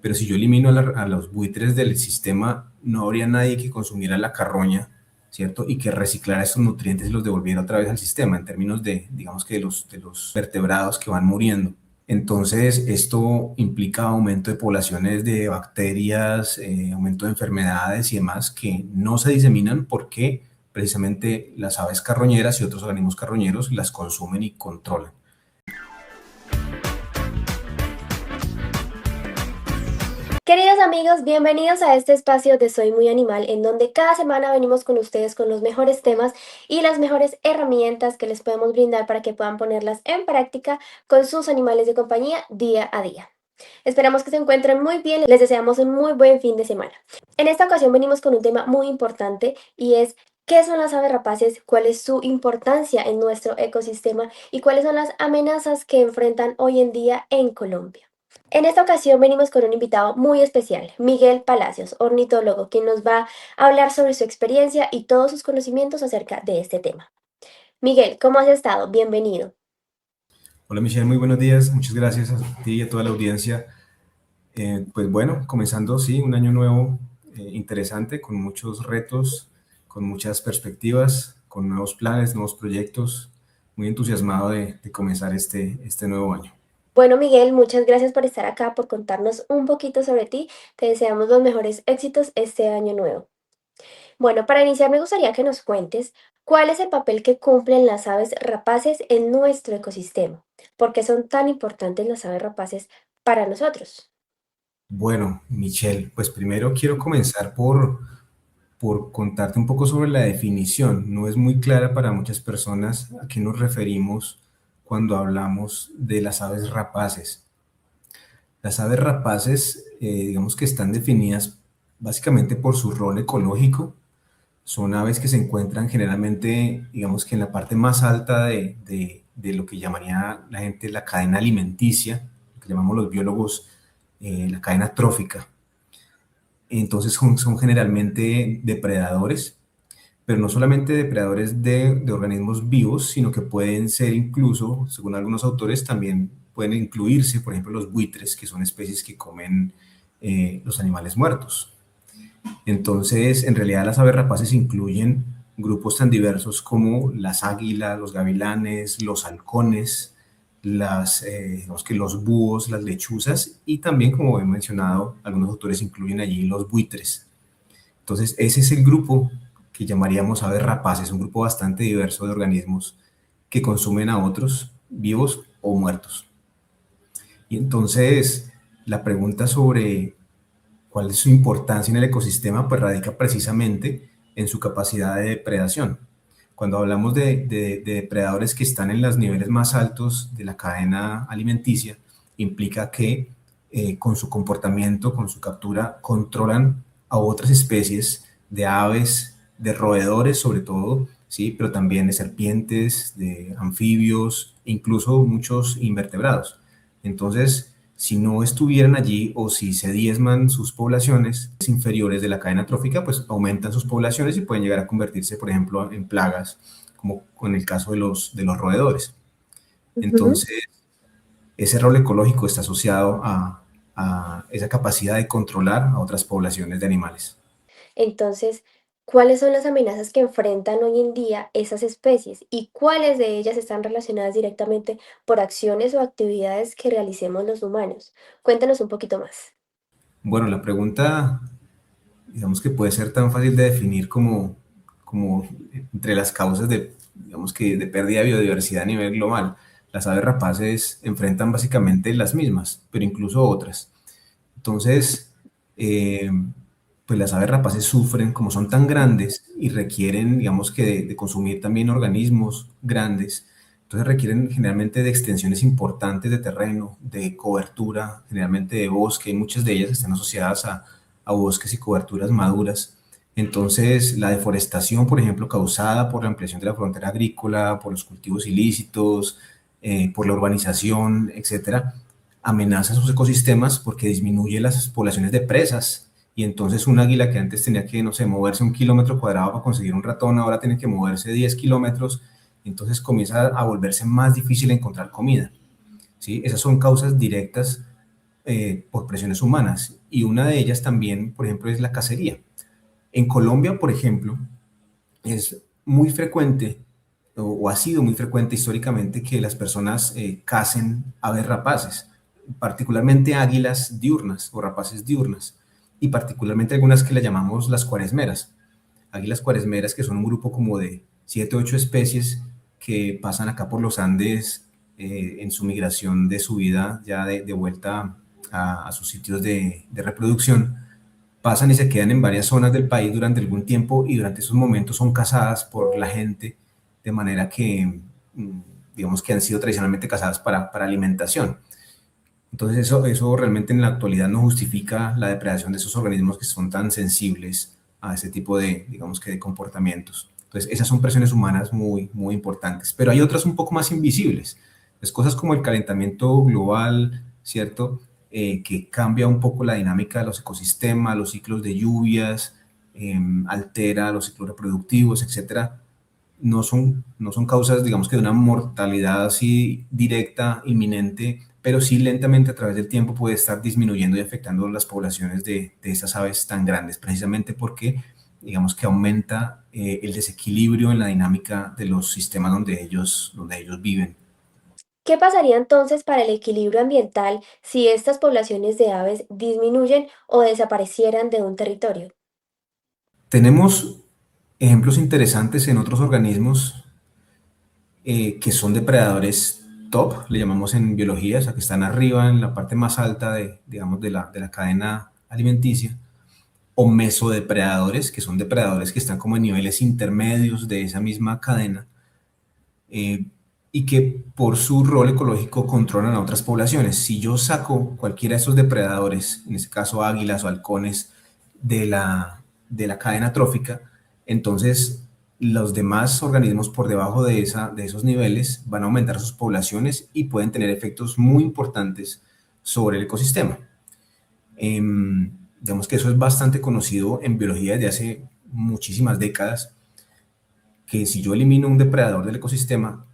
pero si yo elimino a los buitres del sistema, no habría nadie que consumiera la carroña, ¿cierto? Y que reciclara esos nutrientes y los devolviera otra vez al sistema, en términos de, digamos que de los vertebrados que van muriendo. Entonces, esto implica aumento de poblaciones de bacterias, aumento de enfermedades y demás que no se diseminan porque precisamente las aves carroñeras y otros organismos carroñeros las consumen y controlan. Queridos amigos, bienvenidos a este espacio de Soy Muy Animal, en donde cada semana venimos con ustedes con los mejores temas y las mejores herramientas que les podemos brindar para que puedan ponerlas en práctica con sus animales de compañía día a día. Esperamos que se encuentren muy bien, les deseamos un muy buen fin de semana. En esta ocasión venimos con un tema muy importante y es ¿qué son las aves rapaces? ¿Cuál es su importancia en nuestro ecosistema? ¿Y cuáles son las amenazas que enfrentan hoy en día en Colombia? En esta ocasión venimos con un invitado muy especial, Miguel Palacios, ornitólogo, quien nos va a hablar sobre su experiencia y todos sus conocimientos acerca de este tema. Miguel, ¿cómo has estado? Bienvenido. Hola Michelle, muy buenos días. Muchas gracias a ti y a toda la audiencia. Pues bueno, comenzando, sí, un año nuevo interesante, con muchos retos, con muchas perspectivas, con nuevos planes, nuevos proyectos. Muy entusiasmado de comenzar este nuevo año. Bueno, Miguel, muchas gracias por estar acá, por contarnos un poquito sobre ti. Te deseamos los mejores éxitos este año nuevo. Bueno, para iniciar me gustaría que nos cuentes cuál es el papel que cumplen las aves rapaces en nuestro ecosistema. ¿Por qué son tan importantes las aves rapaces para nosotros? Bueno, Michelle, pues primero quiero comenzar por contarte un poco sobre la definición. No es muy clara para muchas personas a qué nos referimos cuando hablamos de las aves rapaces. Las aves rapaces, digamos que están definidas básicamente por su rol ecológico. Son aves que se encuentran generalmente, digamos que en la parte más alta de lo que llamaría la gente la cadena alimenticia, lo que llamamos los biólogos la cadena trófica. Entonces son generalmente depredadores, pero no solamente depredadores de organismos vivos, sino que pueden ser incluso, según algunos autores, también pueden incluirse, por ejemplo, los buitres, que son especies que comen los animales muertos. Entonces, en realidad las aves rapaces incluyen grupos tan diversos como las águilas, los gavilanes, los halcones, digamos que los búhos, las lechuzas y también, como he mencionado, algunos autores incluyen allí los buitres. Entonces, ese es el grupo que llamaríamos aves rapaces, un grupo bastante diverso de organismos que consumen a otros vivos o muertos. Y entonces, la pregunta sobre cuál es su importancia en el ecosistema, pues radica precisamente en su capacidad de depredación. Cuando hablamos de depredadores que están en los niveles más altos de la cadena alimenticia, implica que con su comportamiento, con su captura, controlan a otras especies de aves, de roedores sobre todo, ¿sí? Pero también de serpientes, de anfibios, incluso muchos invertebrados. Entonces, si no estuvieran allí o si se diezman sus poblaciones inferiores de la cadena trófica, pues aumentan sus poblaciones y pueden llegar a convertirse, por ejemplo, en plagas, como con el caso de los roedores. Ujú. Entonces, ese rol ecológico está asociado a esa capacidad de controlar a otras poblaciones de animales. Entonces, ¿cuáles son las amenazas que enfrentan hoy en día esas especies y cuáles de ellas están relacionadas directamente por acciones o actividades que realicemos los humanos? Cuéntanos un poquito más. Bueno, la pregunta, digamos que puede ser tan fácil de definir como entre las causas digamos que de pérdida de biodiversidad a nivel global. Las aves rapaces enfrentan básicamente las mismas, pero incluso otras. Entonces, eh, pues las aves rapaces sufren, como son tan grandes y requieren, digamos que de consumir también organismos grandes, entonces requieren generalmente de extensiones importantes de terreno, de cobertura, generalmente de bosque, y muchas de ellas están asociadas a bosques y coberturas maduras. Entonces, la deforestación, por ejemplo, causada por la ampliación de la frontera agrícola, por los cultivos ilícitos, por la urbanización, etcétera, amenaza sus ecosistemas porque disminuye las poblaciones de presas. Y entonces un águila que antes tenía que, no sé, moverse 1 kilómetro cuadrado para conseguir un ratón, ahora tiene que moverse 10 kilómetros, entonces comienza a volverse más difícil encontrar comida. ¿Sí? Esas son causas directas por presiones humanas. Y una de ellas también, por ejemplo, es la cacería. En Colombia, por ejemplo, es muy frecuente o ha sido muy frecuente históricamente que las personas cacen aves rapaces, particularmente águilas diurnas o rapaces diurnas, y particularmente algunas que le llamamos las cuaresmeras. Águilas cuaresmeras, que son un grupo como de 7 o 8 especies que pasan acá por los Andes en su migración de su vida ya de vuelta a sus sitios de reproducción, pasan y se quedan en varias zonas del país durante algún tiempo y durante esos momentos son cazadas por la gente de manera que, digamos que han sido tradicionalmente cazadas para alimentación. Entonces eso realmente en la actualidad no justifica la depredación de esos organismos que son tan sensibles a ese tipo de, digamos que de comportamientos. Entonces esas son presiones humanas muy, muy importantes, pero hay otras un poco más invisibles. Pues cosas como el calentamiento global, ¿cierto? Que cambia un poco la dinámica de los ecosistemas, los ciclos de lluvias, altera los ciclos reproductivos, etcétera. No son causas, digamos que de una mortalidad así directa, inminente, pero sí lentamente a través del tiempo puede estar disminuyendo y afectando las poblaciones de estas aves tan grandes, precisamente porque, digamos que aumenta el desequilibrio en la dinámica de los sistemas donde ellos viven. ¿Qué pasaría entonces para el equilibrio ambiental si estas poblaciones de aves disminuyen o desaparecieran de un territorio? Tenemos ejemplos interesantes en otros organismos que son depredadores top, le llamamos en biología, o sea, que están arriba en la parte más alta digamos, de la cadena alimenticia, o mesodepredadores, que son depredadores que están como en niveles intermedios de esa misma cadena, eh, y que por su rol ecológico controlan a otras poblaciones. Si yo saco cualquiera de esos depredadores, en este caso águilas o halcones, de la cadena trófica, entonces los demás organismos por debajo de esos niveles van a aumentar sus poblaciones y pueden tener efectos muy importantes sobre el ecosistema. Digamos que eso es bastante conocido en biología desde hace muchísimas décadas, que si yo elimino un depredador del ecosistema,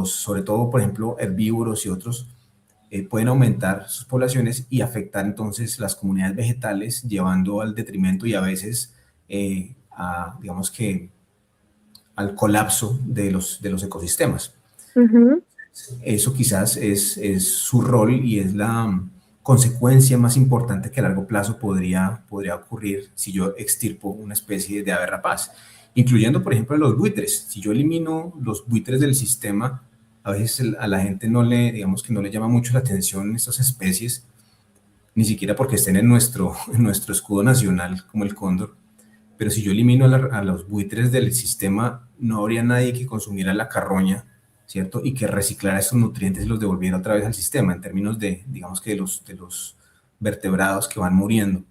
sobre todo, por ejemplo, herbívoros y otros, pueden aumentar sus poblaciones y afectar entonces las comunidades vegetales, llevando al detrimento y a veces digamos que, al colapso de los ecosistemas. Ujú. Eso quizás es su rol y es la consecuencia más importante que a largo plazo podría ocurrir si yo extirpo una especie de ave rapaz, incluyendo, por ejemplo, los buitres. Si yo elimino los buitres del sistema, a veces a la gente digamos que no le llama mucho la atención estas especies, ni siquiera porque estén en nuestro escudo nacional como el cóndor, pero si yo elimino a los buitres del sistema, no habría nadie que consumiera la carroña, ¿cierto? Y que reciclara esos nutrientes y los devolviera otra vez al sistema, en términos digamos que de los vertebrados que van muriendo.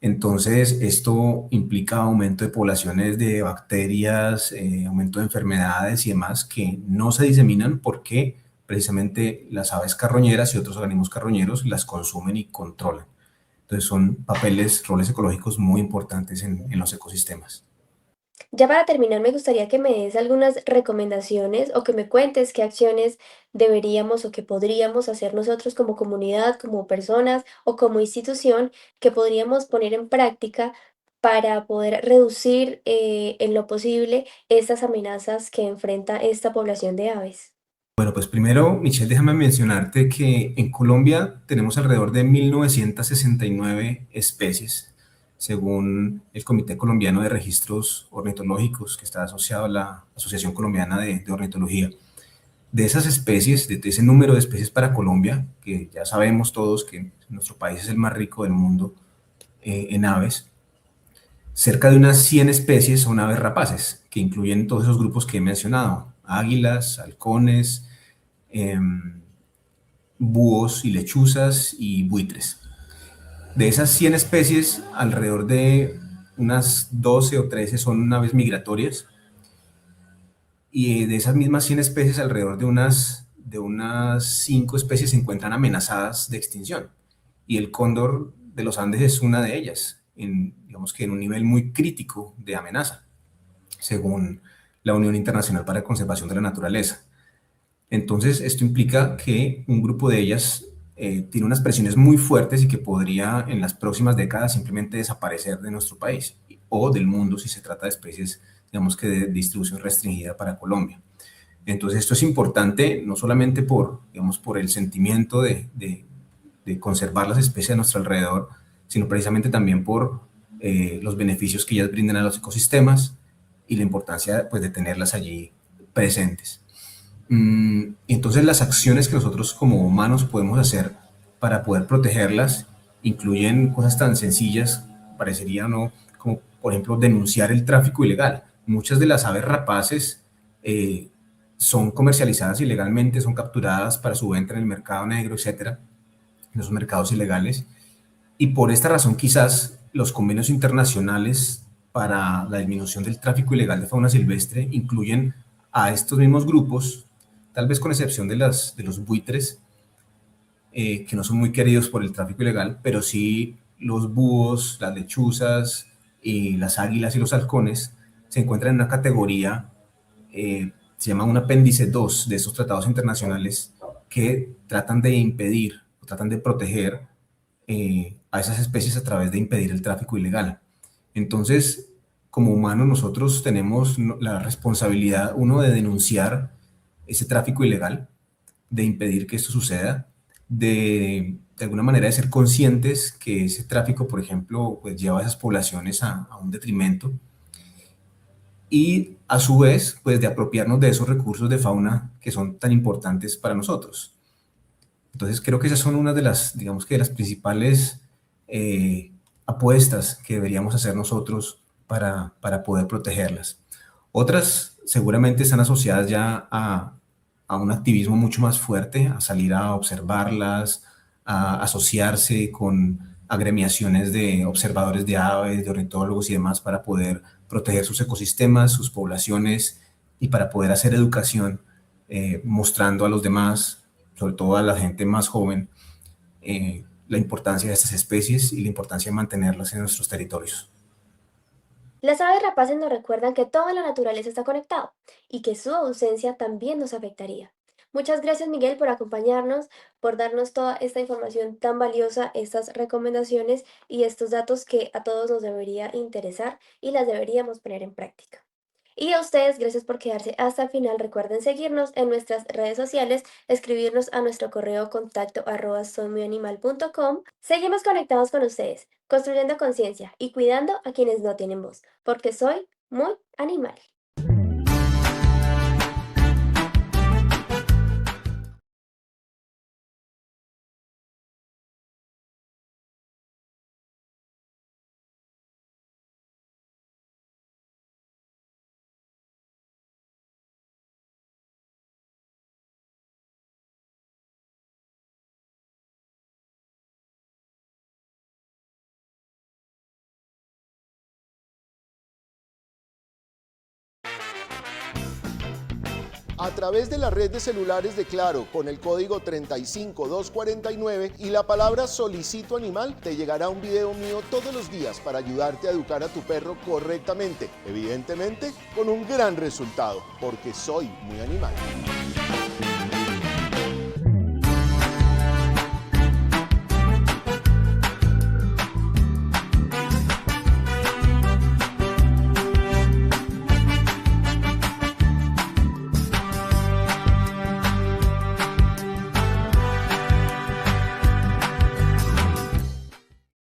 Entonces, esto implica aumento de poblaciones de bacterias, aumento de enfermedades y demás que no se diseminan porque precisamente las aves carroñeras y otros organismos carroñeros las consumen y controlan. Entonces son roles ecológicos muy importantes en los ecosistemas. Ya para terminar, me gustaría que me des algunas recomendaciones o que me cuentes qué acciones deberíamos o que podríamos hacer nosotros como comunidad, como personas o como institución que podríamos poner en práctica para poder reducir en lo posible estas amenazas que enfrenta esta población de aves. Bueno, pues primero, Michelle, déjame mencionarte que en Colombia tenemos alrededor de 1969 especies, según el Comité Colombiano de Registros Ornitológicos, que está asociado a la Asociación Colombiana de Ornitología. De esas especies, de ese número de especies para Colombia, que ya sabemos todos que nuestro país es el más rico del mundo en aves, cerca de unas 100 especies son aves rapaces, que incluyen todos esos grupos que he mencionado: águilas, halcones, búhos y lechuzas y buitres. De esas 100 especies, alrededor de unas 12 o 13 son aves migratorias, y de esas mismas 100 especies, alrededor de unas 5 especies se encuentran amenazadas de extinción. Y el cóndor de los Andes es una de ellas, digamos que en un nivel muy crítico de amenaza, según la Unión Internacional para la Conservación de la Naturaleza. Entonces, esto implica que un grupo de ellas tiene unas presiones muy fuertes y que podría en las próximas décadas simplemente desaparecer de nuestro país o del mundo si se trata de especies, digamos que de distribución restringida para Colombia. Entonces esto es importante no solamente por, digamos, por el sentimiento de conservar las especies a nuestro alrededor, sino precisamente también por los beneficios que ellas brindan a los ecosistemas y la importancia pues, de tenerlas allí presentes. Entonces las acciones que nosotros como humanos podemos hacer para poder protegerlas incluyen cosas tan sencillas, parecería no, como por ejemplo denunciar el tráfico ilegal. Muchas de las aves rapaces son comercializadas ilegalmente, son capturadas para su venta en el mercado negro, etcétera, en esos mercados ilegales. Y por esta razón quizás los convenios internacionales para la disminución del tráfico ilegal de fauna silvestre incluyen a estos mismos grupos, tal vez con excepción de los buitres, que no son muy queridos por el tráfico ilegal, pero sí los búhos, las lechuzas, y las águilas y los halcones se encuentran en una categoría, se llama un apéndice 2 de estos tratados internacionales que tratan de impedir o tratan de proteger a esas especies a través de impedir el tráfico ilegal. Entonces, como humanos nosotros tenemos la responsabilidad, uno, de denunciar ese tráfico ilegal, de impedir que esto suceda, de alguna manera de ser conscientes que ese tráfico, por ejemplo, pues lleva a esas poblaciones a un detrimento y a su vez, pues de apropiarnos de esos recursos de fauna que son tan importantes para nosotros. Entonces creo que esas son una de las, digamos que de las principales apuestas que deberíamos hacer nosotros para poder protegerlas. Otras seguramente están asociadas ya a un activismo mucho más fuerte, a salir a observarlas, a asociarse con agremiaciones de observadores de aves, de ornitólogos y demás para poder proteger sus ecosistemas, sus poblaciones y para poder hacer educación mostrando a los demás, sobre todo a la gente más joven, la importancia de estas especies y la importancia de mantenerlas en nuestros territorios. Las aves rapaces nos recuerdan que todo en la naturaleza está conectado y que su ausencia también nos afectaría. Muchas gracias, Miguel, por acompañarnos, por darnos toda esta información tan valiosa, estas recomendaciones y estos datos que a todos nos debería interesar y las deberíamos poner en práctica. Y a ustedes, gracias por quedarse hasta el final. Recuerden seguirnos en nuestras redes sociales, escribirnos a nuestro correo contacto @soymuyanimal.com. Seguimos conectados con ustedes, construyendo conciencia y cuidando a quienes no tienen voz, porque soy muy animal. A través de la red de celulares de Claro, con el código 35249 y la palabra solicito animal, te llegará un video mío todos los días para ayudarte a educar a tu perro correctamente, evidentemente con un gran resultado, porque soy muy animal.